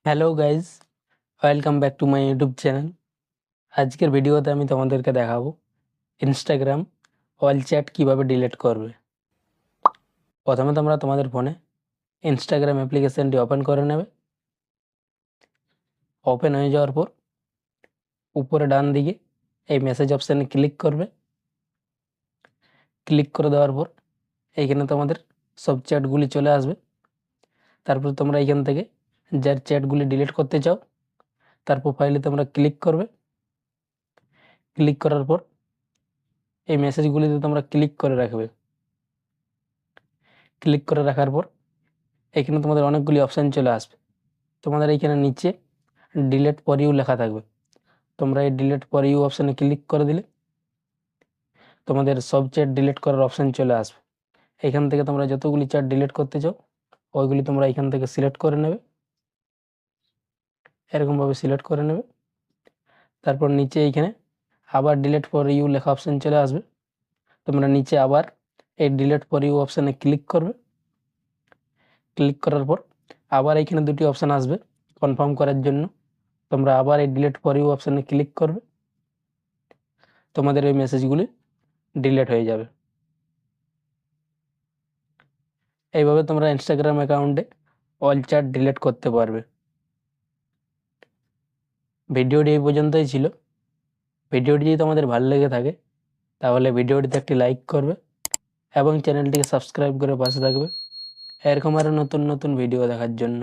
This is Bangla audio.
Hello guys, welcome back to my YouTube channel. আজকের ভিডিওতে আমি তোমাদেরকে দেখাবো ইনস্টাগ্রাম অল চ্যাট কীভাবে ডিলিট করবে। প্রথমে তোমরা তোমাদের ফোনে ইনস্টাগ্রাম অ্যাপ্লিকেশানটি ওপেন করে নেবে। ওপেন হয়ে যাওয়ার পর উপরে ডান দিকে এই মেসেজ অপশানে ক্লিক করবে। ক্লিক করে দেওয়ার পর এইখানে তোমাদের সব চ্যাটগুলি চলে আসবে। তারপর তোমরা এইখান থেকে যার চ্যাটগুলি ডিলিট করতে চাও তার প্রোফাইলে তোমরা ক্লিক করবে। ক্লিক করার পর এই মেসেজগুলিতে তোমরা ক্লিক করে রাখবে। ক্লিক করে রাখার পর এখানে তোমাদের অনেকগুলি অপশান চলে আসবে। তোমাদের এইখানে নিচে ডিলিট ফর ইউ লেখা থাকবে। তোমরা এই ডিলিট ফর ইউ অপশানে ক্লিক করে দিলে তোমাদের সব চ্যাট ডিলিট করার অপশান চলে আসবে। এখান থেকে তোমরা যতগুলি চ্যাট ডিলিট করতে চাও ওইগুলি তোমরা এখান থেকে সিলেক্ট করে নেবে। এরকমভাবে সিলেক্ট করে নেবে। তারপর নিচে এইখানে আবার ডিলিট ফর ইউ লেখা অপশান চলে আসবে। তোমরা নিচে আবার এই ডিলিট ফর ইউ অপশানে ক্লিক করবে। ক্লিক করার পর আবার এইখানে দুটি অপশান আসবে কনফার্ম করার জন্য। তোমরা আবার এই ডিলিট ফর ইউ অপশানে ক্লিক করবে। তোমাদের ওই মেসেজগুলি ডিলিট হয়ে যাবে। এইভাবে তোমরা ইনস্টাগ্রাম অ্যাকাউন্টে অল চ্যাট ডিলিট করতে পারবে। ভিডিওটি এই পর্যন্তই ছিল। ভিডিওটি যদি তোমাদের ভালো লেগে থাকে তাহলে ভিডিওটিতে একটি লাইক করবে এবং চ্যানেলটিকে সাবস্ক্রাইব করে পাশে থাকবে এরকম আরও নতুন নতুন ভিডিও দেখার জন্য।